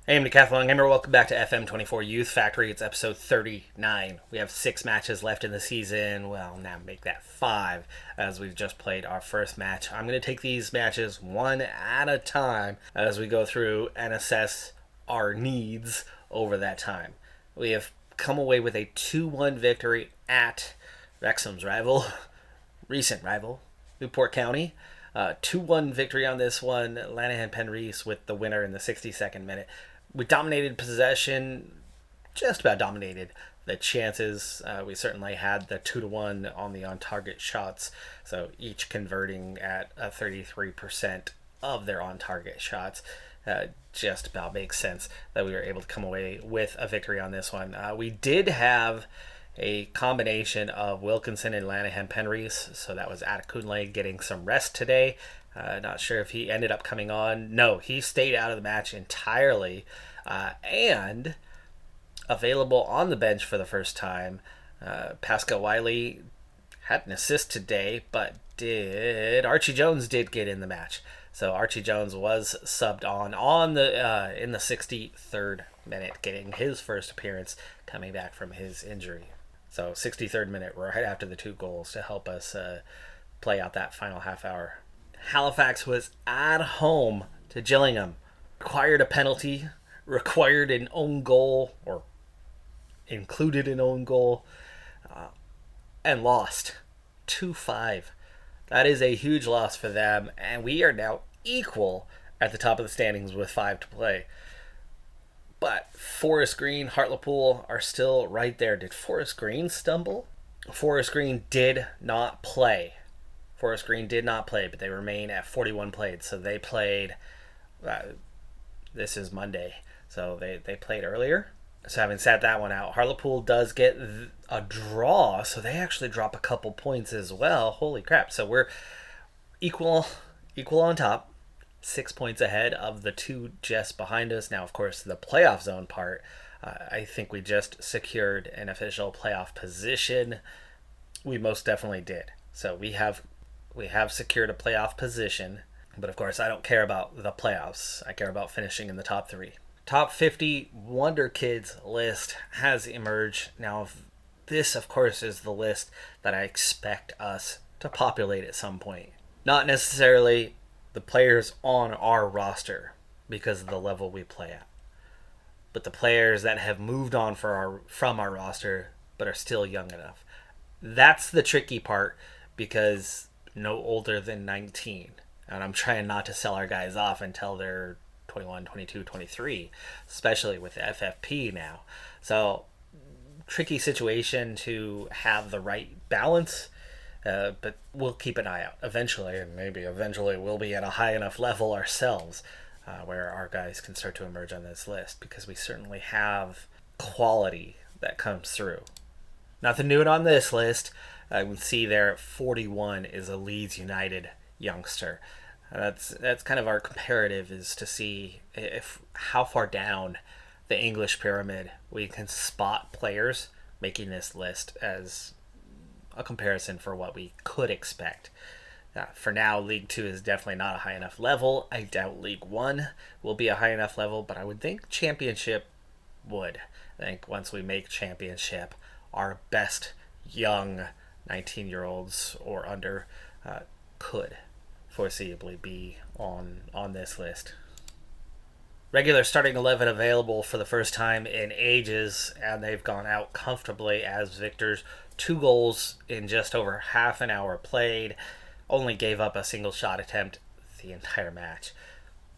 Hey, I'm Decathlon Gamer. Welcome back to FM24 Youth Factory. It's episode 39. We have 6 matches left in the season. Well, now make that 5 as we've just played our first match. I'm going to take these matches one at a time as we go through and assess our needs over that time. We have come away with a 2-1 victory at Wrexham's rival, recent rival, Newport County. 2-1 victory on this one. Lanahan Penreese with the winner in the 62nd minute. We dominated possession, just about dominated the chances. We certainly had the 2-1 on the on-target shots, so each converting at 33% of their on-target shots. Just about makes sense that we were able to come away with a victory on this one. We did have a combination of Wilkinson and Lanahan Penreese, so that was Adekunle getting some rest today. Not sure if he ended up coming on. No, he stayed out of the match entirely, and available on the bench for the first time. Pascal Wiley had an assist today, but Archie Jones did get in the match. So Archie Jones was subbed on the in the 63rd minute, getting his first appearance coming back from his injury. So 63rd minute, right after the 2 goals to help us play out that final half hour. Halifax was at home to Gillingham. Required a penalty, required an own goal, or included an own goal, and lost 2-5. That is a huge loss for them, and we are now equal at the top of the standings with 5 to play. But Forest Green, Hartlepool are still right there. Did Forest Green stumble? Forest Green did not play. But they remain at 41 played. So they played, this is Monday, so they played earlier. So having sat that one out, Hartlepool does get a draw, so they actually drop a couple points as well. Holy crap. So we're equal on top, 6 points ahead of the 2 just behind us. Now, of course, the playoff zone part, I think we just secured an official playoff position. We most definitely did. So we have secured a playoff position, but of course I don't care about the playoffs. I care about finishing in the top 3. Top 50 Wonder Kids list has emerged. Now, this, of course, is the list that I expect us to populate at some point. Not necessarily the players on our roster because of the level we play at, but the players that have moved on from our roster but are still young enough. That's the tricky part, because no older than 19. And I'm trying not to sell our guys off until they're 21, 22, 23, especially with the FFP now. So, tricky situation to have the right balance, but we'll keep an eye out. Eventually we'll be at a high enough level ourselves where our guys can start to emerge on this list, because we certainly have quality that comes through. Nothing new on this list. I can see there at 41 is a Leeds United youngster. That's kind of our comparative, is to see how far down the English pyramid we can spot players making this list as a comparison for what we could expect. For now, League 2 is definitely not a high enough level. I doubt League 1 will be a high enough level, but I would think Championship would. I think once we make Championship, our best young 19-year-olds or under could foreseeably be on this list. Regular starting 11 available for the first time in ages, and they've gone out comfortably as victors. 2 goals in just over half an hour played. Only gave up a single shot attempt the entire match.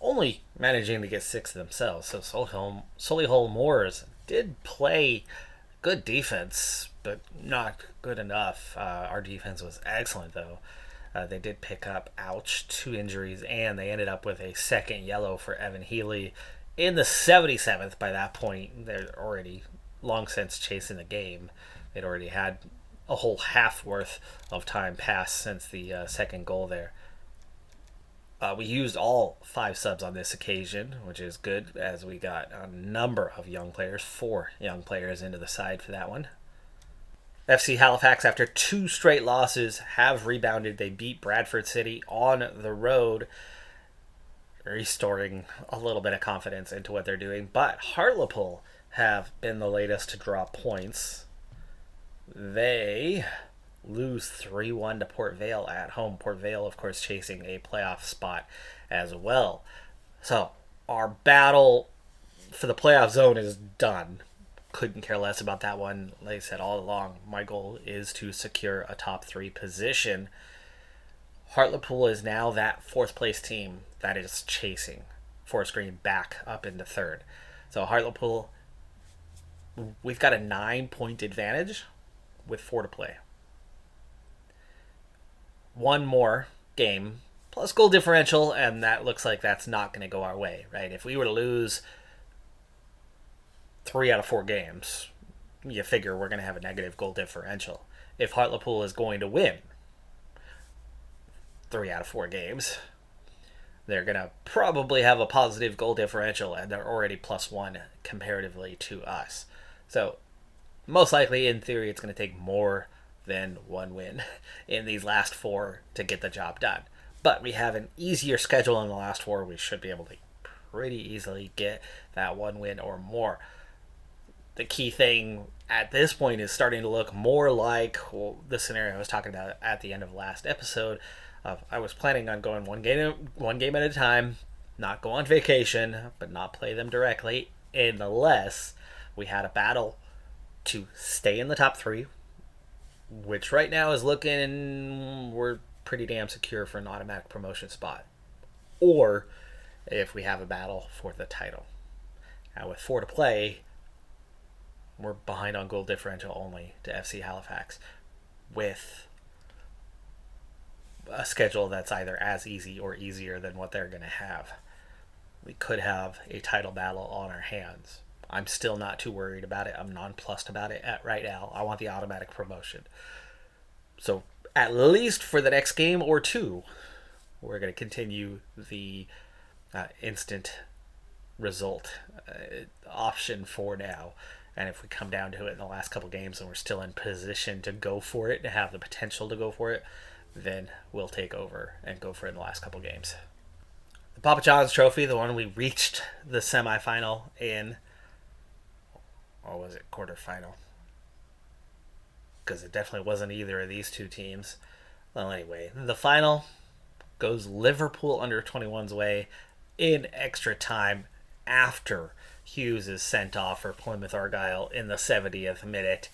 Only managing to get 6 themselves. So Solihull Moors did play good defense, but not good enough. Our defense was excellent, though. They did pick up, 2 injuries, and they ended up with a second yellow for Evan Healy in the 77th. By that point, they're already long since chasing the game. They'd already had a whole half worth of time pass since the second goal there. We used all 5 subs on this occasion, which is good, as we got a number of young players, 4 young players into the side for that one. FC Halifax, after 2 straight losses, have rebounded. They beat Bradford City on the road. restoring a little bit of confidence into what they're doing. But Hartlepool have been the latest to draw points. They lose 3-1 to Port Vale at home. Port Vale, of course, chasing a playoff spot as well. So our battle for the playoff zone is done. Couldn't care less about that one. Like I said all along, my goal is to secure a top 3 position. Hartlepool is now that 4th place team that is chasing Forest Green back up into 3rd. So Hartlepool, we've got a 9-point advantage with 4 to play. One more game plus goal differential, and that looks like that's not going to go our way, right? If we were to lose 3 out of 4 games, you figure we're going to have a negative goal differential. If Hartlepool is going to win 3 out of 4 games, they're going to probably have a positive goal differential, and they're already +1 comparatively to us. So most likely, in theory, it's going to take more than 1 win in these last 4 to get the job done. But we have an easier schedule in the last 4. We should be able to pretty easily get that 1 win or more. The key thing at this point is starting to look more like the scenario I was talking about at the end of last episode. I was planning on going one game at a time, not go on vacation, but not play them directly, unless we had a battle to stay in the top 3, which right now is looking, we're pretty damn secure for an automatic promotion spot, or if we have a battle for the title. Now with 4 to play, we're behind on goal differential only to FC Halifax, with a schedule that's either as easy or easier than what they're going to have. We could have a title battle on our hands. I'm still not too worried about it. I'm nonplussed about it right now. I want the automatic promotion. So at least for the next game or 2, we're going to continue the instant result option for now. And if we come down to it in the last couple games and we're still in position to go for it, to have the potential to go for it, then we'll take over and go for it in the last couple games. The Papa John's Trophy, the one we reached the semifinal in, or was it quarterfinal? Because it definitely wasn't either of these 2 teams. Well, anyway, the final goes Liverpool under 21's way in extra time after Hughes is sent off for Plymouth Argyle in the 70th minute.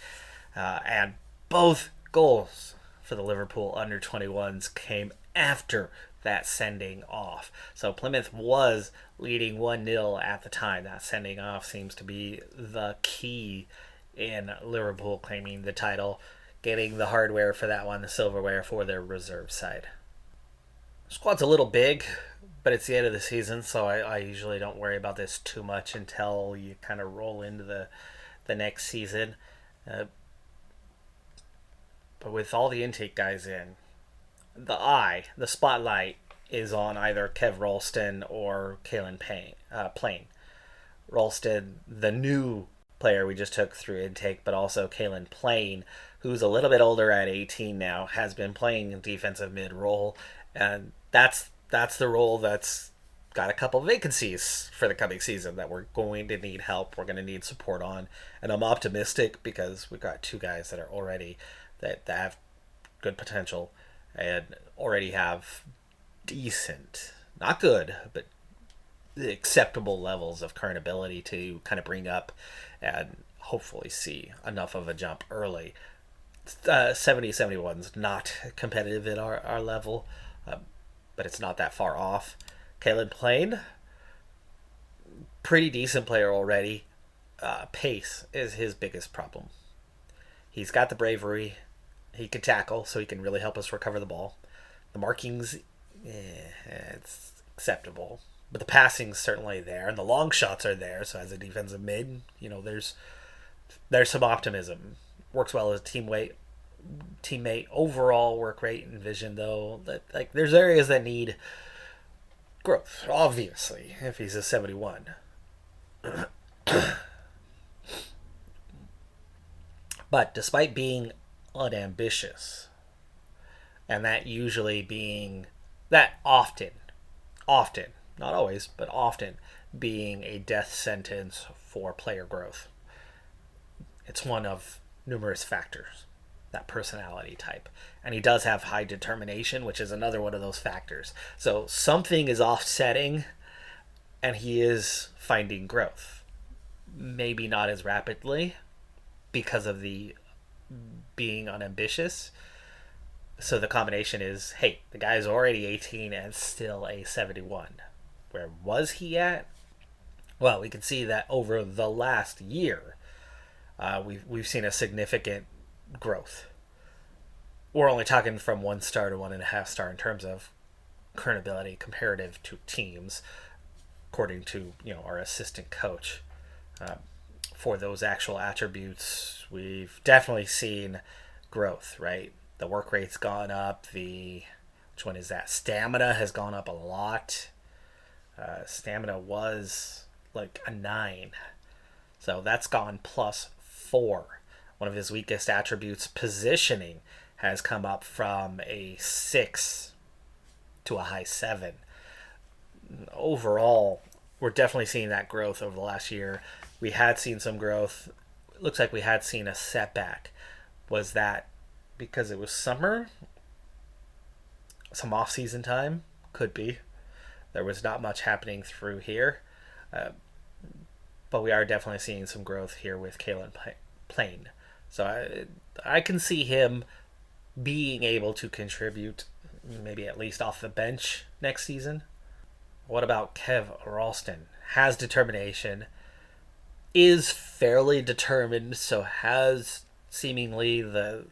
And both goals for the Liverpool under 21s came after that sending off. So Plymouth was leading 1-0 at the time. That sending off seems to be the key in Liverpool claiming the title, getting the hardware for that one, the silverware for their reserve side. Squad's a little big, but it's the end of the season, so I usually don't worry about this too much until you kind of roll into the next season. But with all the intake guys in, the spotlight is on either Kev Ralston or Kalen Plain. Ralston, the new player we just took through intake, but also Kalen Plain, who's a little bit older at 18 now, has been playing defensive mid role, and that's the role that's got a couple vacancies for the coming season that we're going to need help, we're going to need support on, and I'm optimistic because we've got 2 guys that are already that have good potential and already have decent, not good, but acceptable levels of current ability to kind of bring up and hopefully see enough of a jump early. 70-71's not competitive at our level, but it's not that far off. Kalen Plain, pretty decent player already. Pace is his biggest problem. He's got the bravery. He can tackle, so he can really help us recover the ball. The marking's, it's acceptable. But the passing's certainly there, and the long shots are there, so as a defensive mid, there's some optimism. Works well as a teammate. Overall work rate and vision, though, that there's areas that need growth, obviously, if he's a 71. But despite being unambitious, and that usually being that often not always, but often, being a death sentence for player growth. It's one of numerous factors, that personality type. And he does have high determination, which is another one of those factors. So something is offsetting, and he is finding growth. Maybe not as rapidly because of the being unambitious. So the combination is, hey, the guy's already 18 and still a 71. Where was he at? Well, we can see that over the last year, we've seen a significant growth. We're only talking from 1 star to 1.5 star in terms of current ability comparative to teams, according to our assistant coach. For those actual attributes, we've definitely seen growth, right? The work rate's gone up. Which one is that? Stamina has gone up a lot. Stamina was like a 9. So that's gone +4. One of his weakest attributes, positioning, has come up from a 6 to a high 7. Overall, we're definitely seeing that growth over the last year. We had seen some growth. It looks like we had seen a setback. Was that because it was summer? Some off-season time? Could be. There was not much happening through here. But we are definitely seeing some growth here with Kalen Plain. So I can see him being able to contribute, maybe at least off the bench next season. What about Kev Ralston? Has determination, is fairly determined, so has seemingly the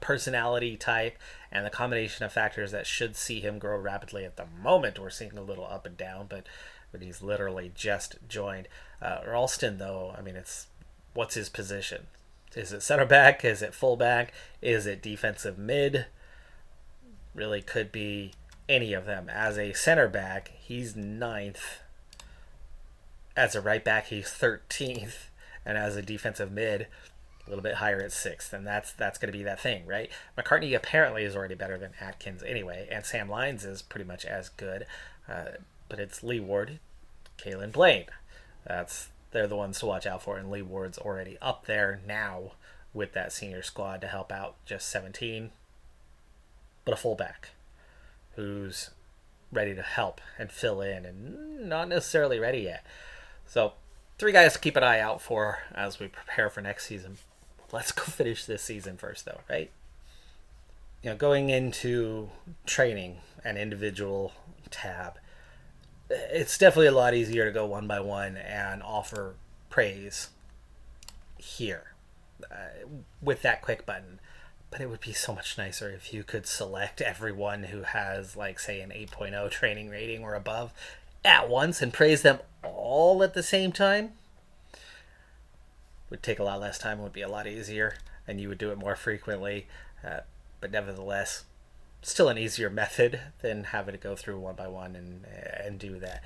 personality type and the combination of factors that should see him grow rapidly. At the moment, we're seeing a little up and down, but he's literally just joined. Ralston, though, what's his position? Is it center back? Is it full back? Is it defensive mid? Really could be any of them. As a center back, he's 9th. As a right back, he's 13th. And as a defensive mid, a little bit higher at 6th. And that's going to be that thing, right? McCartney apparently is already better than Atkins anyway. And Sam Lyons is pretty much as good. But it's Lee Ward, Kalen Blaine. They're the ones to watch out for. And Lee Ward's already up there now with that senior squad to help out. Just 17. But a fullback who's ready to help and fill in and not necessarily ready yet. So 3 guys to keep an eye out for as we prepare for next season. Let's go finish this season first, though, right? Going into training and individual tab, it's definitely a lot easier to go one by one and offer praise here with that quick button. But it would be so much nicer if you could select everyone who has, like, say, an 8.0 training rating or above at once and praise them all at the same time. Would take a lot less time, would be a lot easier, and you would do it more frequently. But nevertheless, still an easier method than having to go through one by one and do that.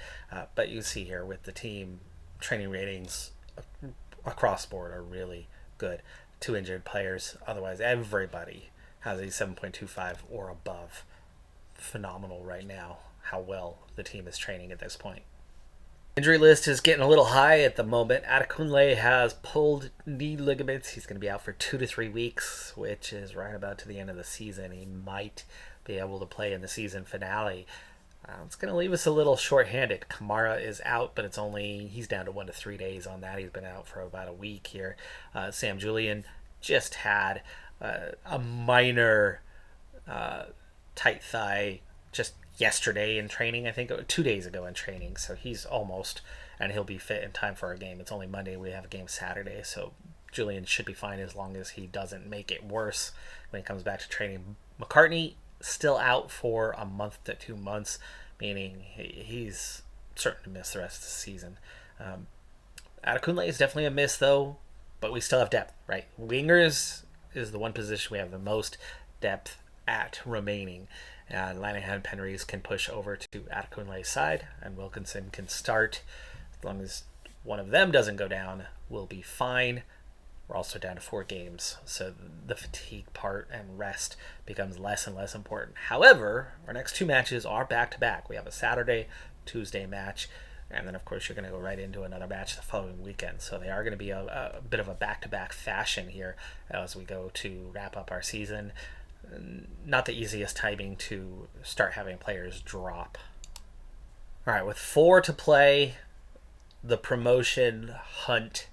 But you see here with the team, training ratings across the board are really good. 2 injured players. Otherwise, everybody has a 7.25 or above. Phenomenal right now how well the team is training at this point. Injury list is getting a little high at the moment. Adekunle has pulled knee ligaments. He's going to be out for 2 to 3 weeks, which is right about to the end of the season. He might be able to play in the season finale. It's going to leave us a little short-handed. Kamara is out, but he's down to 1 to 3 days on that. He's been out for about a week here. Sam Julian just had a minor tight thigh just yesterday in training, I think 2 days ago in training. So he's almost, and he'll be fit in time for our game. It's only Monday. We have a game Saturday. So Julian should be fine as long as he doesn't make it worse when he comes back to training. McCartney still out for a month to 2 months, meaning he's certain to miss the rest of the season. Adekunle is definitely a miss, though, but we still have depth, right? Wingers is the one position we have the most depth at remaining. And Lanahan Penrys can push over to Adekunle's side, and Wilkinson can start. As long as one of them doesn't go down, we'll be fine. We're also down to 4 games, so the fatigue part and rest becomes less and less important. However, our next 2 matches are back-to-back. We have a Saturday, Tuesday match, and then, of course, you're going to go right into another match the following weekend. So they are going to be a bit of a back-to-back fashion here as we go to wrap up our season. Not the easiest timing to start having players drop. All right, with 4 to play, the promotion hunt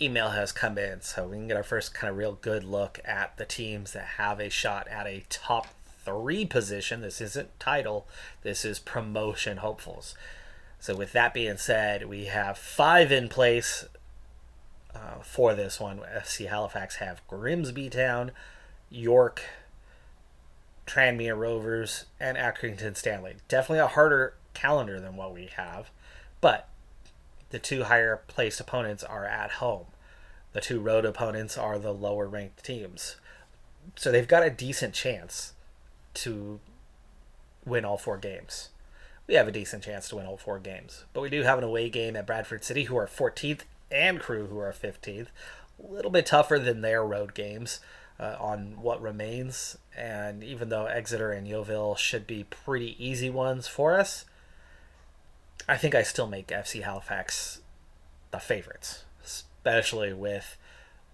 email has come in, so we can get our first kind of real good look at the teams that have a shot at a top 3 position. This isn't title, this is promotion hopefuls. So with that being said, we have 5 in place for this one. FC Halifax have Grimsby Town, York, Tranmere Rovers, and Accrington Stanley. Definitely a harder calendar than what we have, but the 2 higher placed opponents are at home. The 2 road opponents are the lower ranked teams. So they've got a decent chance to win all 4 games. We have a decent chance to win all 4 games. But we do have an away game at Bradford City, who are 14th, and Crewe, who are 15th. A little bit tougher than their road games on what remains. And even though Exeter and Yeovil should be pretty easy ones for us, I think I still make FC Halifax the favorites, especially with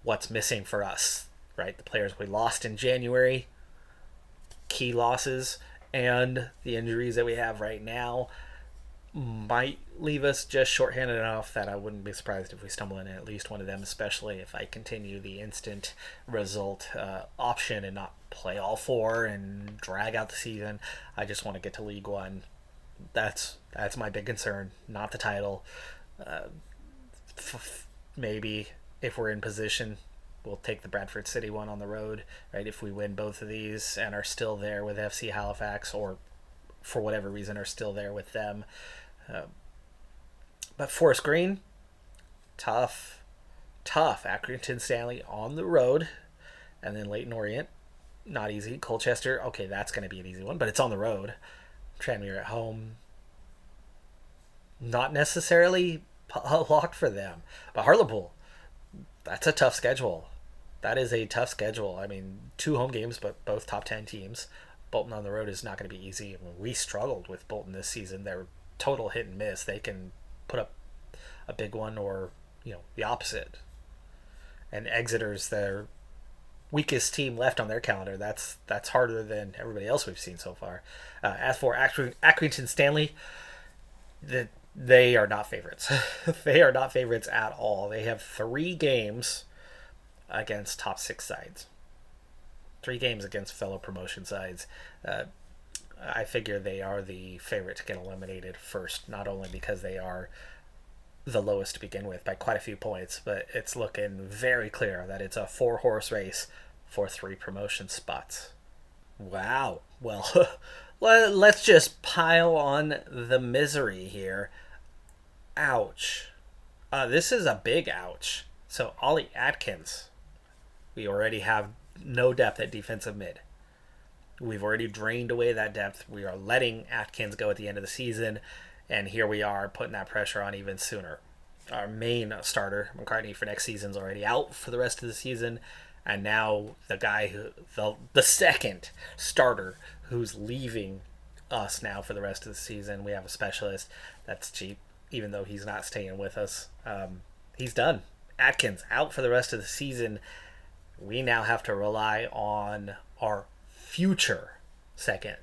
what's missing for us, right? The players we lost in January, key losses, and the injuries that we have right now might leave us just shorthanded enough that I wouldn't be surprised if we stumble in at least one of them, especially if I continue the instant result option and not play all 4 and drag out the season. I just want to get to League One. That's my big concern, not the title. Maybe if we're in position, we'll take the Bradford City one on the road, right? If we win both of these and are still there with FC Halifax, or for whatever reason are still there with them. But Forest Green, tough. Accrington Stanley on the road, and then Leyton Orient, not easy. Colchester, okay, that's going to be an easy one, but it's on the road. Tranmere at home, not necessarily locked for them. But Hartlepool, that's a tough schedule. That is a tough schedule. I mean, 2 home games, but both top 10 teams. Bolton on the road is not going to be easy. I mean, we struggled with Bolton this season. They're total hit and miss. They can put up a big one or, the opposite. And Exeter's their weakest team left on their calendar. That's harder than everybody else we've seen so far. As for Accrington Stanley, they are not favorites. They are not favorites at all. They have 3 games against top 6 sides. 3 games against fellow promotion sides. I figure they are the favorite to get eliminated first, not only because they are the lowest to begin with by quite a few points, but it's looking very clear that it's a 4-horse race for 3 promotion spots. Wow. Well, let's just pile on the misery here. Ouch. This is a big ouch. So Ollie Atkins, we already have no depth at defensive mid. We've already drained away that depth. We are letting Atkins go at the end of the season, and here we are putting that pressure on even sooner. Our main starter, McCartney, for next season is already out for the rest of the season, and now the guy the second starter who's leaving us now for the rest of the season. We have a specialist that's cheap, even though he's not staying with us. He's done. Atkins out for the rest of the season. We now have to rely on our future second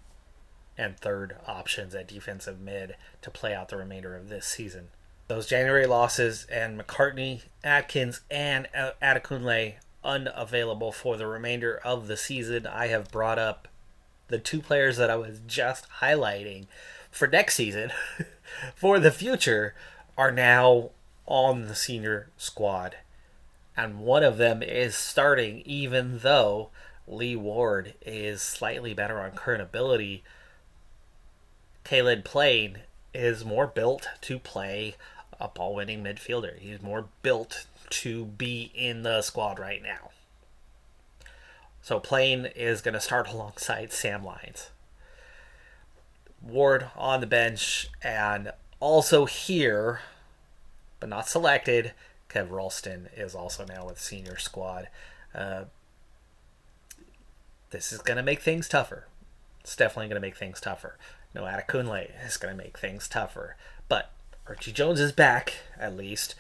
and third options at defensive mid to play out the remainder of this season. Those January losses and McCartney, Atkins, and Adekunle unavailable for the remainder of the season. I have brought up the 2 players that I was just highlighting for next season for the future are now on the senior squad. And one of them is starting, even though Lee Ward is slightly better on current ability. Caleb Plain is more built to play a ball-winning midfielder. He's more built to be in the squad right now. So Plain is going to start alongside Sam Lyons. Ward on the bench, and also here, but not selected, Kev Ralston is also now with senior squad. This is going to make things tougher. It's definitely going to make things tougher. No Adekunle is going to make things tougher. But Archie Jones is back, at least.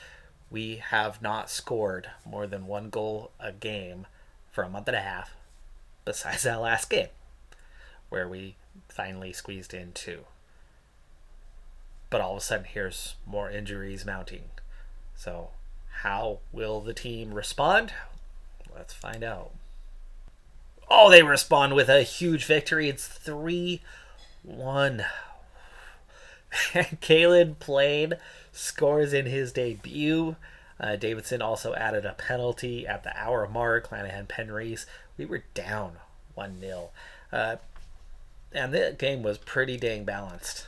We have not scored more than 1 goal a game for a month and a half, besides that last game, where we finally squeezed in 2. But all of a sudden, here's more injuries mounting. So, how will the team respond? Let's find out. Oh, they respond with a huge victory. It's 3-1. Kalen Plain scores in his debut. Davidson also added a penalty at the hour mark. Lanahan Penreese. We were down 1-0. And the game was pretty dang balanced.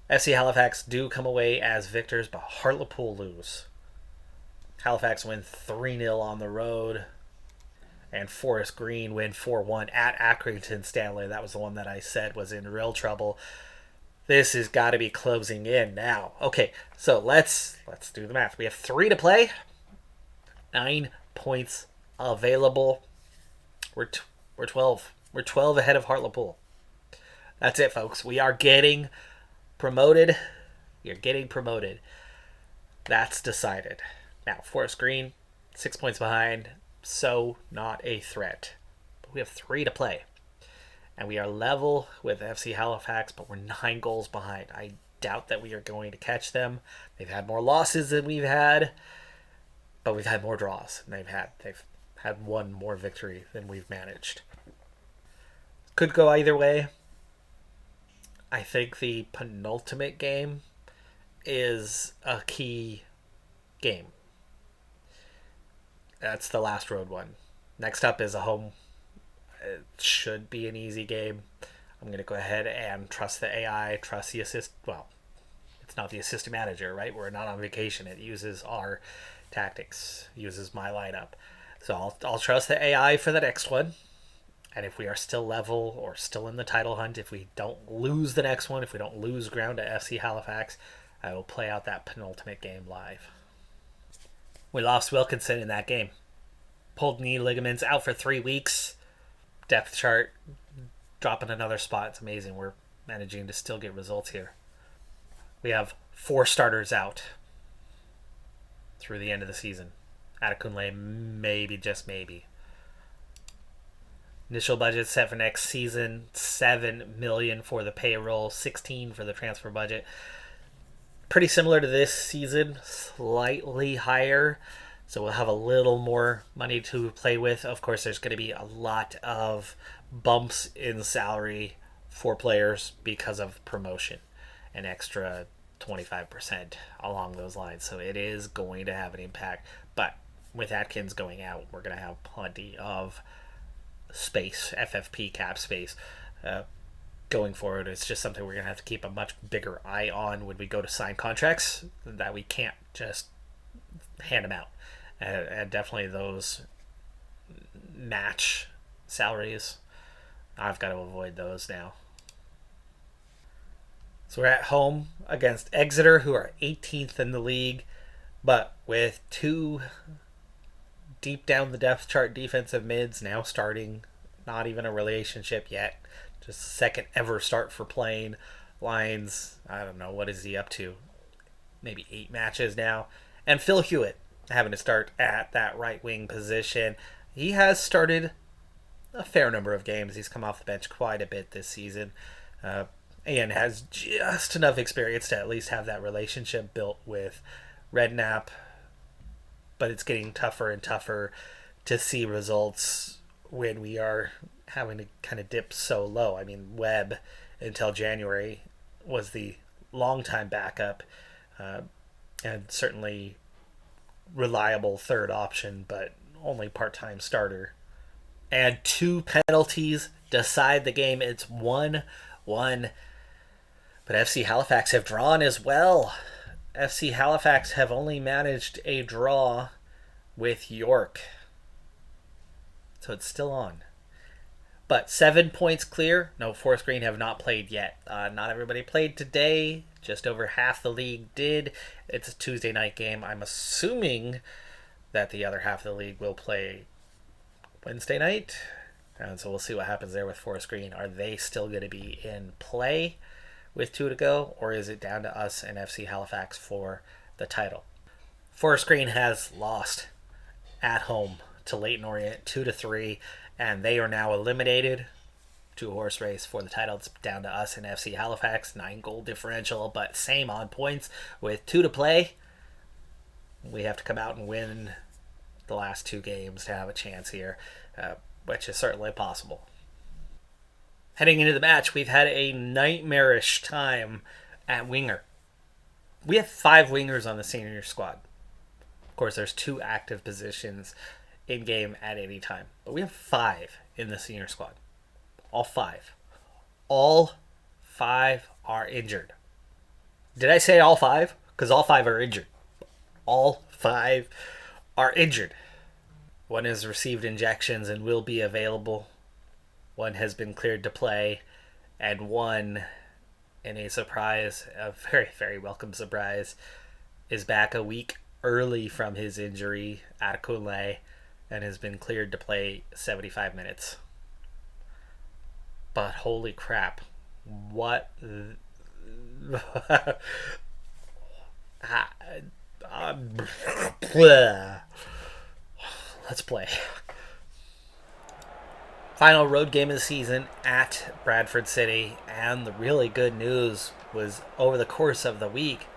FC Halifax do come away as victors, but Hartlepool lose. Halifax win 3-0 on the road. And Forest Green win 4-1 at Accrington Stanley. That was the one that I said was in real trouble. This has got to be closing in now. Okay, so let's do the math. We have 3 to play. 9 points available. We're 12. We're 12 ahead of Hartlepool. That's it, folks. We are getting promoted. You're getting promoted. That's decided. Now, Forest Green, 6 points behind. So not a threat. But we have 3 to play. And we are level with FC Halifax, but we're 9 goals behind. I doubt that we are going to catch them. They've had more losses than we've had, but we've had more draws. And they've had 1 more victory than we've managed. Could go either way. I think the penultimate game is a key game. That's the last road one. Next up is a home. It should be an easy game. I'm going to go ahead and trust the AI, trust the assist. Well, it's not the assistant manager, right? We're not on vacation. It uses our tactics, uses my lineup. So I'll trust the AI for the next one. And if we are still level or still in the title hunt, if we don't lose the next one, if we don't lose ground to FC Halifax, I will play out that penultimate game live. We lost Wilkinson in that game. Pulled knee ligaments, out for 3 weeks. Depth chart dropping another spot. It's amazing. We're managing to still get results here. We have 4 starters out through the end of the season. Adekunle, maybe, just maybe. Initial budget set for next season, $7 million for the payroll, $16 million for the transfer budget. Pretty similar to this season, slightly higher. So we'll have a little more money to play with. Of course, there's going to be a lot of bumps in salary for players because of promotion, an extra 25% along those lines. So it is going to have an impact. But with Atkins going out, we're going to have plenty of space, FFP cap space, going forward. It's just something we're going to have to keep a much bigger eye on when we go to sign contracts, that we can't just hand them out. And definitely those match salaries, I've got to avoid those now. So we're at home against Exeter, who are 18th in the league, but with 2 deep down the depth chart defensive mids now starting. Not even a relationship yet. Just second ever start for Plain. Lyons, I don't know, what is he up to? Maybe 8 matches now. And Phil Hewitt having to start at that right wing position. He has started a fair number of games. He's come off the bench quite a bit this season. And has just enough experience to at least have that relationship built with Redknapp. But it's getting tougher and tougher to see results when we are having to kind of dip so low. I mean, Webb, until January, was the longtime backup, and certainly reliable third option, but only part-time starter. And 2 penalties decide the game. It's 1-1. But FC Halifax have drawn as well. FC Halifax have only managed a draw with York. So it's still on. But 7 points clear. No, Forest Green have not played yet. Not everybody played today. Just over half the league did. It's a Tuesday night game. I'm assuming that the other half of the league will play Wednesday night. And so we'll see what happens there with Forest Green. Are they still going to be in play with 2 to go, or is it down to us and FC Halifax for the title? Forest Green has lost at home to Leyton Orient 2-3, and they are now eliminated. 2-horse race for the title. It's down to us and FC Halifax. 9-goal differential, but same on points with 2 to play. We have to come out and win the last 2 games to have a chance here, which is certainly possible. Heading into the match, we've had a nightmarish time at winger. We have 5 wingers on the senior squad. Of course, there's 2 active positions in game at any time, but we have 5 in the senior squad. All 5. All 5 are injured. Did I say all 5? Because all 5 are injured. All 5 are injured. One has received injections and will be available. One has been cleared to play. And one, in a surprise, a very, very welcome surprise, is back a week early from his injury at Akunle and has been cleared to play 75 minutes. But holy crap, what... Let's play. Final road game of the season at Bradford City, and the really good news was over the course of the week,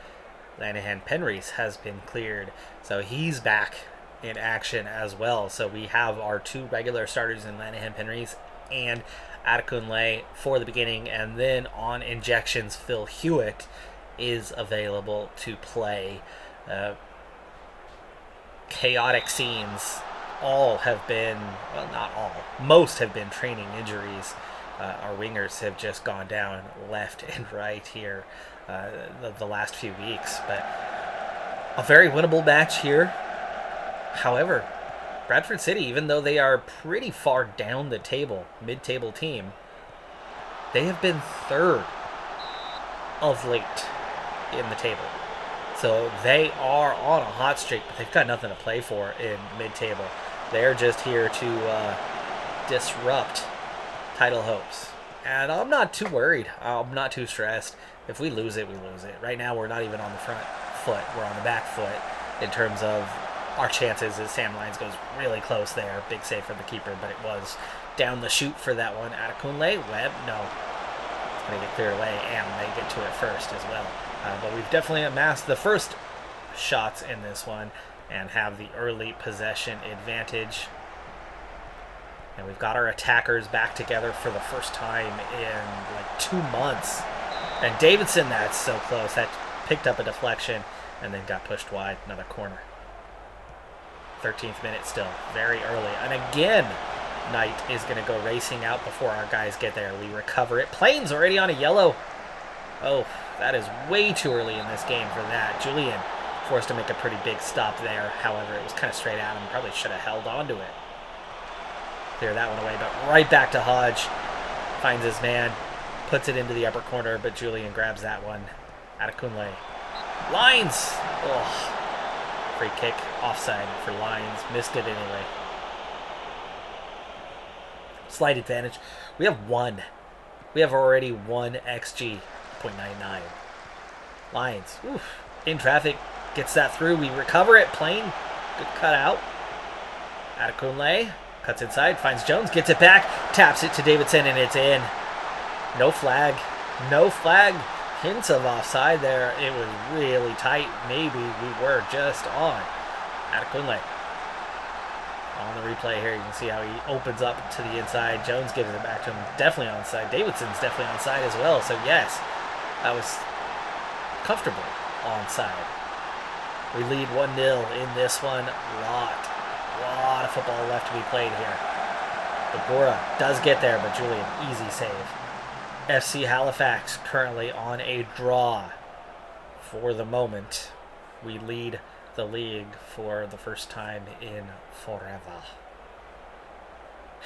Lanahan Penrith has been cleared, so he's back in action as well. So we have our 2 regular starters in Lanahan Penrith and Adekunle for the beginning, and then on injections, Phil Hewitt is available to play. Chaotic scenes. All have been, well, not all, most have been training injuries. Our wingers have just gone down left and right here the last few weeks, but a very winnable match here. However, Bradford City, even though they are pretty far down the table, mid-table team, they have been 3rd of late in the table. So they are on a hot streak, but they've got nothing to play for in mid-table. They're just here to disrupt title hopes. And I'm not too worried. I'm not too stressed. If we lose it, we lose it. Right now, we're not even on the front foot. We're on the back foot in terms of our chances, as Sam Lyons goes really close there. Big save for the keeper, but it was down the chute for that one. Adekunle, Webb, no. It's going to get cleared away, and they get to it first as well. But we've definitely amassed the first shots in this one and have the early possession advantage. And we've got our attackers back together for the first time in like 2 months. And Davidson, that's so close. That picked up a deflection and then got pushed wide. Another corner. 13th minute still. Very early. And again, Knight is going to go racing out before our guys get there. We recover it. Plains already on a yellow. Oh, that is way too early in this game for that. Julian forced to make a pretty big stop there. However, it was kind of straight at him. Probably should have held on to it. Clear that one away, but right back to Hodge. Finds his man. Puts it into the upper corner, but Julian grabs that one. Adekunle. Lines! Oh, free kick. Offside for Lines. Missed it anyway. Slight advantage. We have 1. We have already 1 XG. 0.99. Lions. Oof. In traffic. Gets that through. We recover it. Plain. Good cut out. Adekunle. Cuts inside. Finds Jones. Gets it back. Taps it to Davidson and it's in. No flag. No flag. Hints of offside there. It was really tight. Maybe we were just on. Adekunle. On the replay here, you can see how he opens up to the inside. Jones gives it back to him. Definitely onside. Davidson's definitely onside as well. So yes, that was comfortable onside. We lead 1-0 in this one. Lot of football left to be played here. Bagora does get there, but Julian, easy save. FC Halifax currently on a draw for the moment. We lead the league for the first time in forever.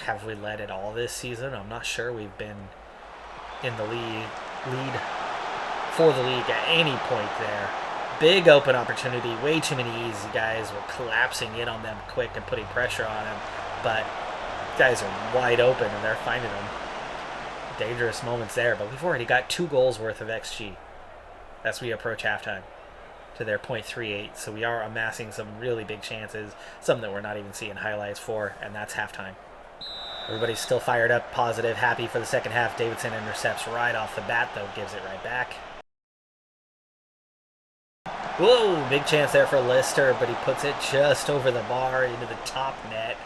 Have we led it all this season? I'm not sure. We've been in the lead for the league at any point there. Big open opportunity. Way too many easy guys were collapsing in on them quick and putting pressure on them. But guys are wide open and they're finding them. Dangerous moments there. But we've already got 2 goals worth of XG as we approach halftime to their .38. So we are amassing some really big chances. Some that we're not even seeing highlights for. And that's halftime. Everybody's still fired up, positive, happy for the second half. Davidson intercepts right off the bat, though, gives it right back. Whoa, big chance there for Lister, but he puts it just over the bar into the top net.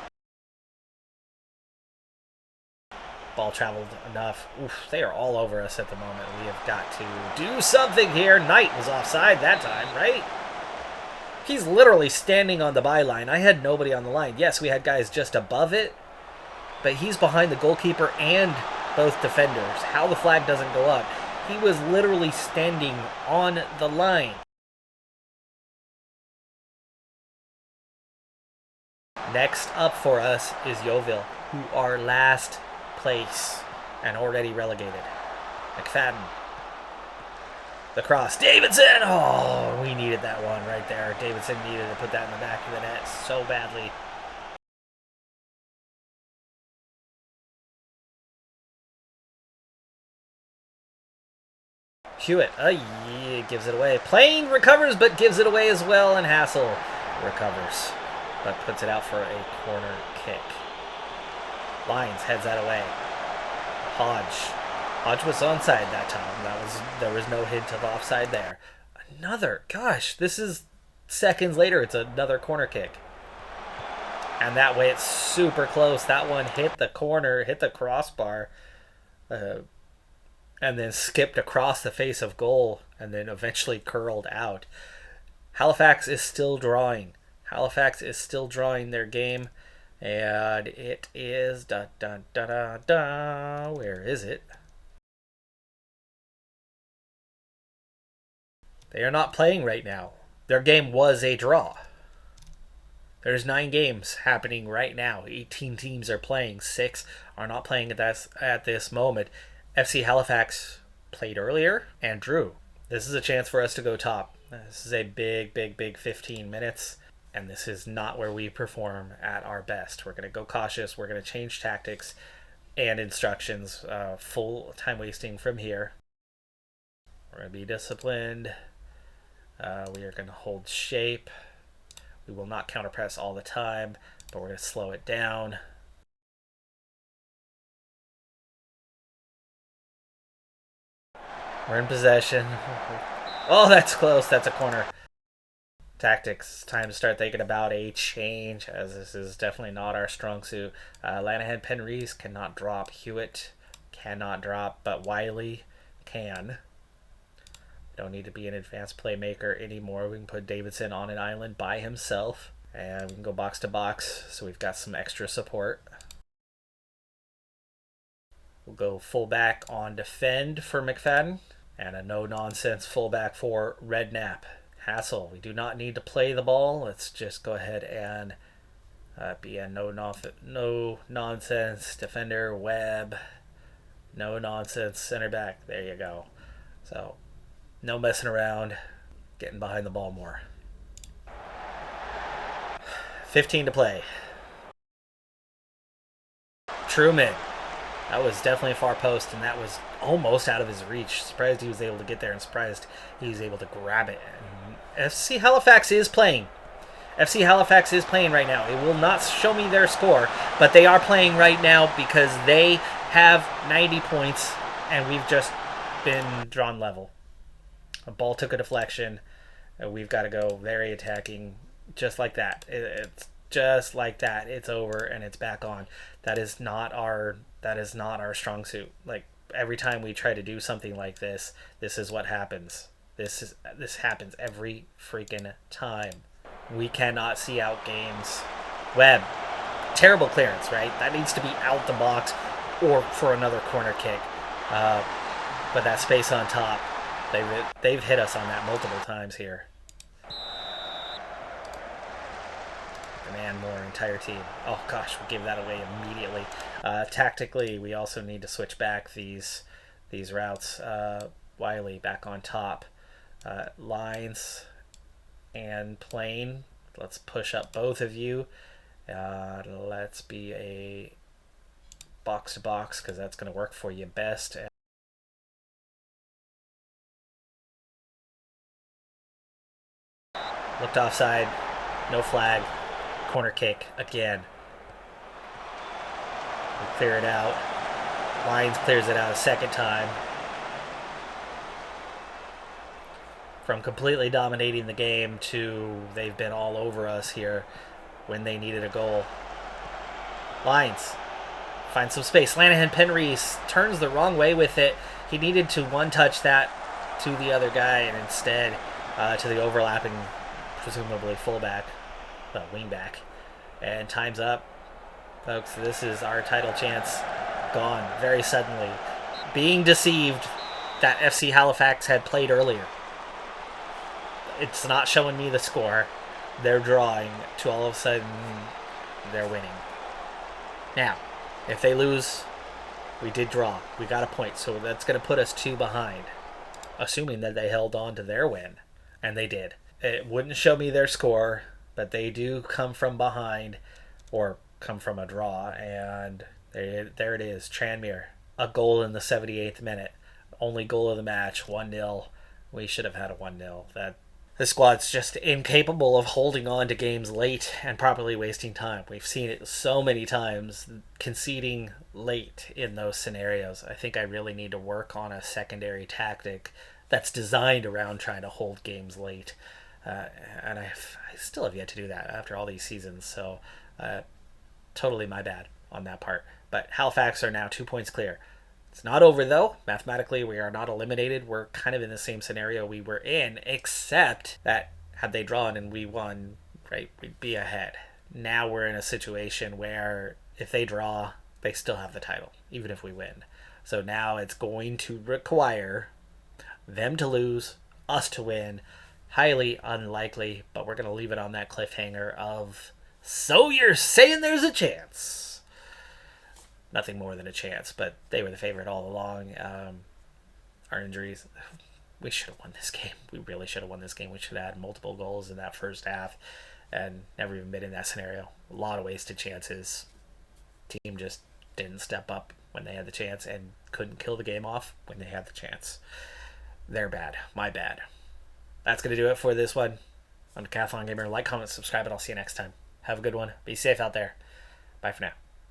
Ball traveled enough. Oof, they are all over us at the moment. We have got to do something here. Knight was offside that time, right? He's literally standing on the byline. I had nobody on the line. Yes, we had guys just above it, but he's behind the goalkeeper and both defenders. How the flag doesn't go up. He was literally standing on the line. Next up for us is Yeovil, who are last place and already relegated. McFadden. The cross. Davidson! Oh, we needed that one right there. Davidson needed to put that in the back of the net so badly. Hewitt, yeah, gives it away. Plain recovers, but gives it away as well, and Hassel recovers, but puts it out for a corner kick. Lyons heads that away. Hodge was onside that time. There was no hint of offside there. Another, gosh, this is seconds later. It's another corner kick. And that way it's super close. That one hit the corner, hit the crossbar, and then skipped across the face of goal and then eventually curled out. Halifax is still drawing. Halifax is still drawing their game. And it is... Where is it? They are not playing right now. Their game was a draw. There's 9 games happening right now. 18 teams are playing. 6 are not playing at this moment. FC Halifax played earlier and drew. This is a chance for us to go top. This is a big 15 minutes. And this is not where we perform at our best. We're going to go cautious. We're going to change tactics and instructions. Full time wasting from here. We're going to be disciplined. We are going to hold shape. We will not counterpress all the time, but we're going to slow it down. We're in possession. Oh, that's close. That's a corner. Tactics. Time to start thinking about a change, as this is definitely not our strong suit. Lanahan Penrees cannot drop. Hewitt cannot drop, but Wiley can. Don't need to be an advanced playmaker anymore. We can put Davidson on an island by himself, and we can go box to box, so we've got some extra support. We'll go fullback on defend for McFadden, and a no-nonsense fullback for Redknapp. Hassel, we do not need to play the ball. Let's just go ahead and be a no-nonsense defender. Webb, no-nonsense center back. There you go. So, no messing around, getting behind the ball more. 15 to play. Truman. That was definitely a far post, and that was almost out of his reach. Surprised he was able to get there, and surprised he was able to grab it. And FC Halifax is playing. FC Halifax is playing right now. It will not show me their score, but they are playing right now because they have 90 points, and we've just been drawn level. A ball took a deflection, and we've got to go very attacking, just like that. It's just like that. It's over, and it's back on. That is not our strong suit. Like, every time we try to do something like this, this is what happens. This happens every freaking time. We cannot see out games. Webb, terrible clearance, right? That needs to be out the box or for another corner kick. But that space on top, they've hit us on that multiple times here. Demand more, entire team. Oh gosh, we gave that away immediately. Tactically, we also need to switch back these routes. Wiley back on top. Lines and Plane. Let's push up both of you. Let's be a box to box because that's going to work for you best. Looked offside. No flag. Corner kick again. We clear it out. Lyons clears it out a second time. From completely dominating the game to they've been all over us here when they needed a goal. Lyons finds some space. Lanahan Penreese turns the wrong way with it. He needed to one-touch that to the other guy and instead to the overlapping, presumably fullback, wingback. And time's up. Folks, this is our title chance gone very suddenly. Being deceived that FC Halifax had played earlier. It's not showing me the score. They're drawing to all of a sudden they're winning. Now, if they lose, we did draw. We got a point, so that's going to put us 2 behind. Assuming that they held on to their win, and they did. It wouldn't show me their score, but they do come from behind or come from a draw, and there it is. Tranmere, a goal in the 78th minute. Only goal of the match, 1-0. We should have had a 1-0. The squad's just incapable of holding on to games late and properly wasting time. We've seen it so many times, conceding late in those scenarios. I think I really need to work on a secondary tactic that's designed around trying to hold games late. And I still have yet to do that after all these seasons. So totally my bad on that part. But Halifax are now 2 points clear. It's not over, though. Mathematically, we are not eliminated. We're kind of in the same scenario we were in, except that had they drawn and we won, right, we'd be ahead. Now we're in a situation where if they draw, they still have the title, even if we win. So now it's going to require them to lose, us to win. Highly unlikely, but we're going to leave it on that cliffhanger of, so you're saying there's a chance. Nothing more than a chance, but they were the favorite all along. Our injuries, we should have won this game. We really should have won this game. We should have had multiple goals in that first half and never even been in that scenario. A lot of wasted chances. Team just didn't step up when they had the chance and couldn't kill the game off when they had the chance. They're bad. My bad. That's going to do it for this one. I'm Decathlon Gamer. Like, comment, subscribe, and I'll see you next time. Have a good one. Be safe out there. Bye for now.